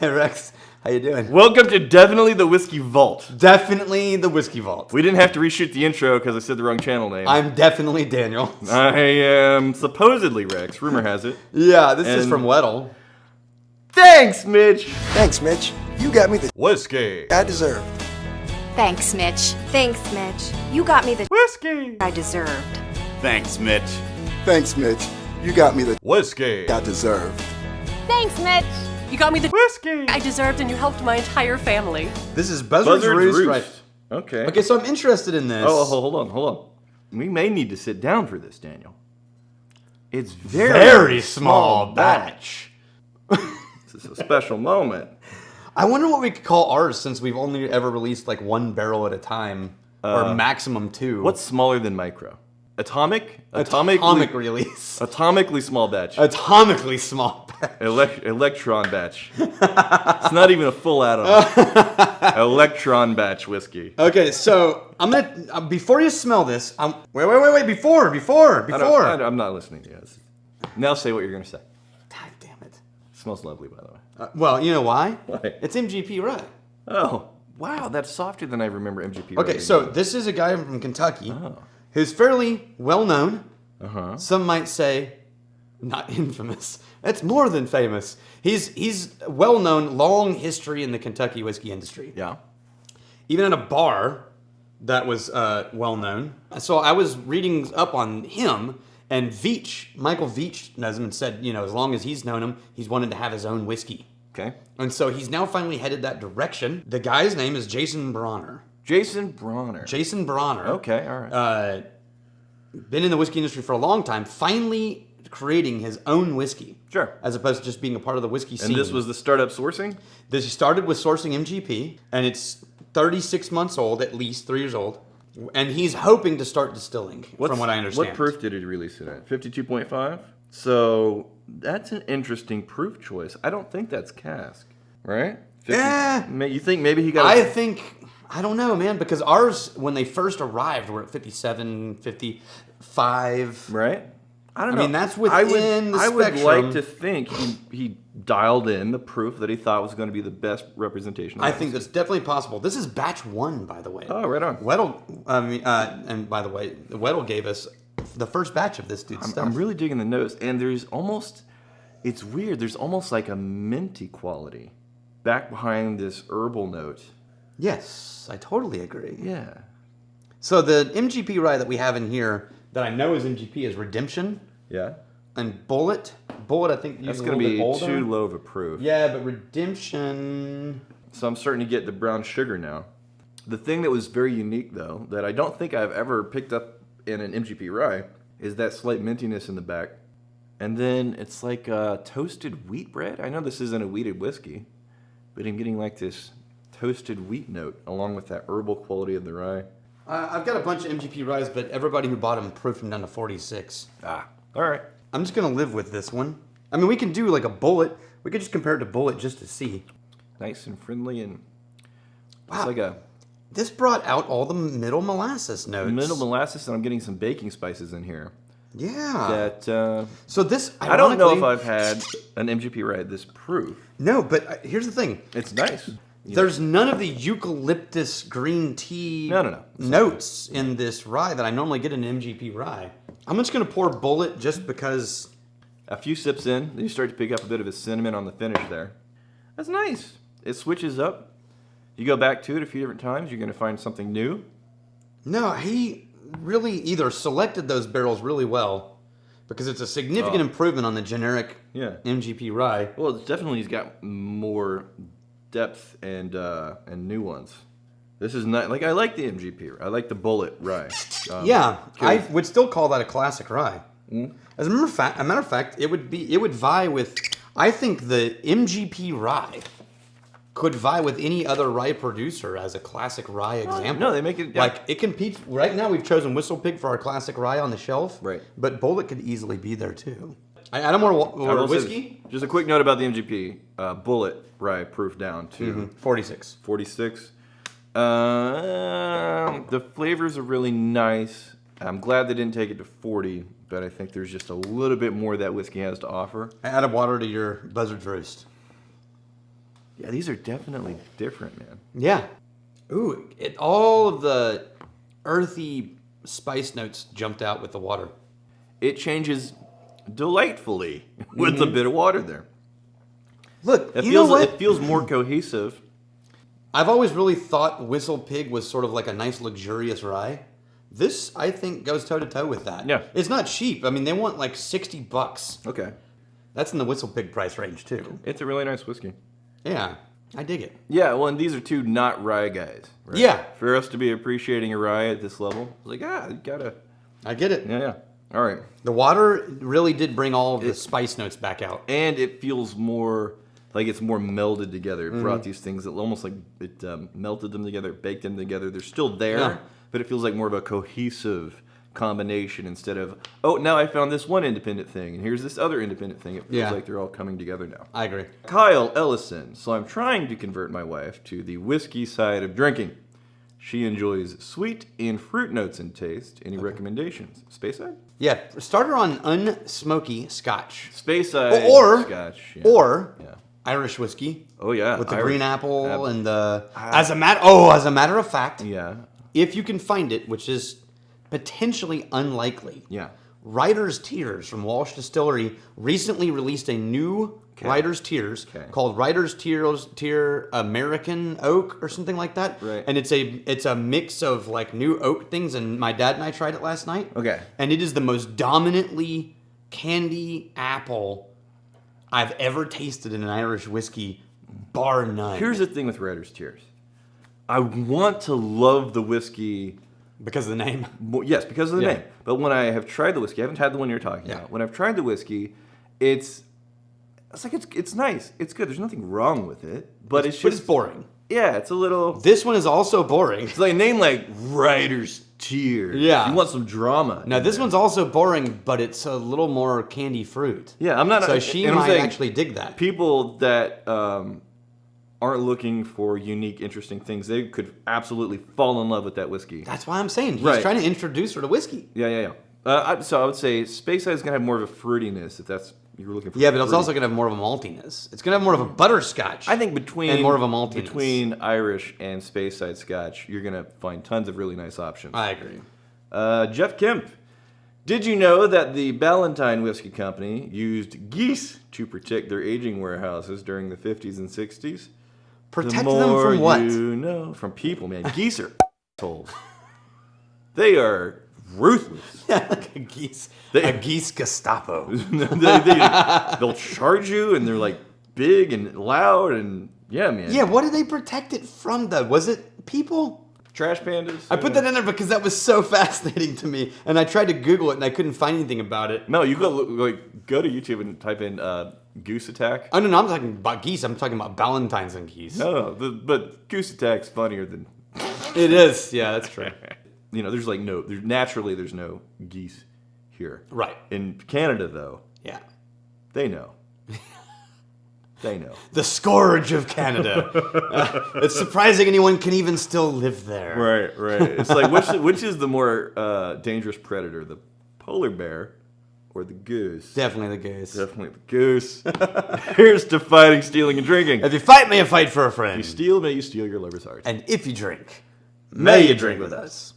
Hey Rex, how you doing? Welcome to Definitely the Whiskey Vault. Definitely the Whiskey Vault. We didn't have to reshoot the intro because I said the wrong channel name. I'm definitely Daniel. I am supposedly Rex. Rumor has it. Yeah, this is from Weddle. Thanks, Mitch. Thanks, Mitch. You got me the Whiskey. I deserved. Thanks, Mitch. Thanks, Mitch. You got me the Whiskey. I deserved. Thanks, Mitch. Thanks, Mitch. You got me the Whiskey. I deserved. Thanks, Mitch. You got me the Whiskey. I deserved, and you helped my entire family. This is Buzzard's Roost, right? Okay. Okay, so I'm interested in this. Oh, hold on. We may need to sit down for this, Daniel. It's Very small batch. This is a special moment. I wonder what we could call ours since we've only ever released like one barrel at a time, or maximum two. What's smaller than micro? Atomic release? Atomically small batch. Atomically small batch. Electron batch. It's not even a full atom. Electron batch whiskey. Okay, so I'm gonna before you smell this. Wait! Before. I'm not listening to you. Now say what you're gonna say. God damn it! It smells lovely, by the way. Well, you know why? Why? It's MGP rye. Oh, wow, that's softer than I remember MGP. Okay, so this is a guy from Kentucky who's fairly well known. Some might say, not infamous. That's more than famous. He's well known, long history in the Kentucky whiskey industry. Yeah. Even at a bar that was well known. So I was reading up on him, and Michael Veach knows him and said, you know, as long as he's known him, he's wanted to have his own whiskey. Okay. And so he's now finally headed that direction. The guy's name is Jason Bronner. Jason Bronner. Okay, all right. Been in the whiskey industry for a long time, finally creating his own whiskey. Sure. As opposed to just being a part of the whiskey scene. And this was the startup sourcing? This started with sourcing MGP, and it's 36 months old, at least 3 years old. And he's hoping to start distilling, from what I understand. What proof did he release it at? 52.5? So that's an interesting proof choice. I don't think that's cask, right? 50, you think maybe he got... I don't know, man, because ours, when they first arrived, were at 57, 55. Right? I don't know. I mean, that's within the spectrum. I would like to think he dialed in the proof that he thought was going to be the best representation. I think that's definitely possible. This is batch 1, by the way. Oh, right on. Weddle, and by the way, Weddle gave us the first batch of this dude's stuff. I'm really digging the nose, and there's almost, it's weird, there's almost like a minty quality back behind this herbal note. Yes, I totally agree. Yeah. So the MGP rye that we have in here that I know is MGP is Redemption. Yeah. And Bullet. Bullet, I think, that's going to be too low of a proof. Yeah, but Redemption... So I'm starting to get the brown sugar now. The thing that was very unique, though, that I don't think I've ever picked up in an MGP rye, is that slight mintiness in the back. And then it's like toasted wheat bread. I know this isn't a wheated whiskey, but I'm getting like this toasted wheat note along with that herbal quality of the rye. I've got a bunch of MGP ryes, but everybody who bought them proofed them down to 46. All right. I'm just going to live with this one. I mean, we can do like a Bullet. We could just compare it to Bullet just to see. Nice and friendly, and wow. It's like a... This brought out all the middle molasses notes. Middle molasses, and I'm getting some baking spices in here. Yeah. That, so this, I don't know if I've had an MGP rye this proof. No, but here's the thing. It's nice. There's none of the eucalyptus green tea notes in this rye that I normally get in an MGP rye. I'm just going to pour Bullet just because... A few sips in, then you start to pick up a bit of a cinnamon on the finish there. That's nice. It switches up. You go back to it a few different times, you're going to find something new. No, he really either selected those barrels really well, because it's a significant improvement on the generic MGP rye. Well, it's definitely he's got more depth and new ones. This is not like I like the MGP. I like the Bullet rye. I would still call that a classic rye. As a matter of fact, it would vie with. I think the MGP rye could vie with any other rye producer as a classic rye example. No, they make it like it competes. Right now, we've chosen Whistle Pig for our classic rye on the shelf. Right, but Bullet could easily be there too. I don't more whiskey. Just a quick note about the MGP. Bullet rye proof down to 46. 46. The flavors are really nice. I'm glad they didn't take it to 40, but I think there's just a little bit more that whiskey has to offer. Add water to your Buzzard's Roost. Yeah, these are definitely different, man. Yeah. Ooh, all of the earthy spice notes jumped out with the water. It changes delightfully with a bit of water there. Look, It feels more cohesive. I've always really thought Whistle Pig was sort of like a nice, luxurious rye. This, I think, goes toe-to-toe with that. Yeah. It's not cheap. I mean, they want like $60. Okay. That's in the Whistle Pig price range, too. It's a really nice whiskey. Yeah, I dig it. Yeah, well, and these are two not rye guys. Right? Yeah. For us to be appreciating a rye at this level, it's like, you gotta... I get it. Yeah. All right. The water really did bring all of the spice notes back out. And it feels more... like it's more melded together. It brought these things that almost like it melted them together, baked them together. They're still there, but it feels like more of a cohesive combination instead of, oh, now I found this one independent thing, and here's this other independent thing. It feels like they're all coming together now. I agree. Kyle Ellison. So I'm trying to convert my wife to the whiskey side of drinking. She enjoys sweet and fruit notes in taste. Any recommendations? Speyside? Yeah, start her on unsmoky Scotch. Speyside Or Scotch. Yeah. Or Yeah. Irish whiskey. Oh yeah, With the Irish. green apple and the... Ah. As a matter of fact, Yeah. if you can find it, which is potentially unlikely, Yeah. Writer's Tears from Walsh Distillery recently released a new Writer's Tears called Writer's Tear American Oak or something like that. Right. And it's a mix of like new oak things, and my dad and I tried it last night. Okay. And it is the most dominantly candy apple I've ever tasted in an Irish whiskey, bar none. Here's the thing with Writer's Tears. I want to love the whiskey. Because of the name? Well, yes, because of the name. But when I have tried the whiskey, I haven't had the one you're talking about. When I've tried the whiskey, it's nice. It's good. There's nothing wrong with it. But it's boring. Yeah, it's a little... This one is also boring. It's like a name like Writer's Tears. Yeah. You want some drama. Now, this one's also boring, but it's a little more candy fruit. Yeah, I'm not... So she and I'm might saying actually dig that. People that aren't looking for unique, interesting things, they could absolutely fall in love with that whiskey. That's why I'm saying he's Right. trying to introduce her to whiskey. Yeah. So I would say Speyside is going to have more of a fruitiness, if that's you were looking for. Yeah, but it's fruity. also going to have more of a maltiness. It's going to have more of a butterscotch. I think between and more of a maltiness. Between Irish and Speyside Scotch, you're going to find tons of really nice options. I agree. Jeff Kemp. Did you know that the Ballantine Whiskey Company used geese to protect their aging warehouses during the 50s and 60s? Protect them from what? You know, from people, man. Geese are assholes. They are ruthless. Yeah, like a geese Gestapo. They'll charge you, and they're like big and loud, and yeah, man. Yeah, what did they protect it from, though? Was it people? Trash pandas. I put that in there because that was so fascinating to me, and I tried to Google it, and I couldn't find anything about it. No, you go to YouTube and type in goose attack. Oh, no, I'm talking about geese. I'm talking about Ballantines and geese. No, but goose attack's funnier than. It is. Yeah, that's true. You know, there's no geese here. Right. In Canada, though, Yeah. they know. They know. The scourge of Canada. It's surprising anyone can even still live there. Right. It's like, which is the more dangerous predator, the polar bear or the goose? Definitely the goose. Definitely the goose. Here's to fighting, stealing, and drinking. If you fight, may you fight for a friend. You steal, may you steal your lover's heart. And if you drink, may you drink with us.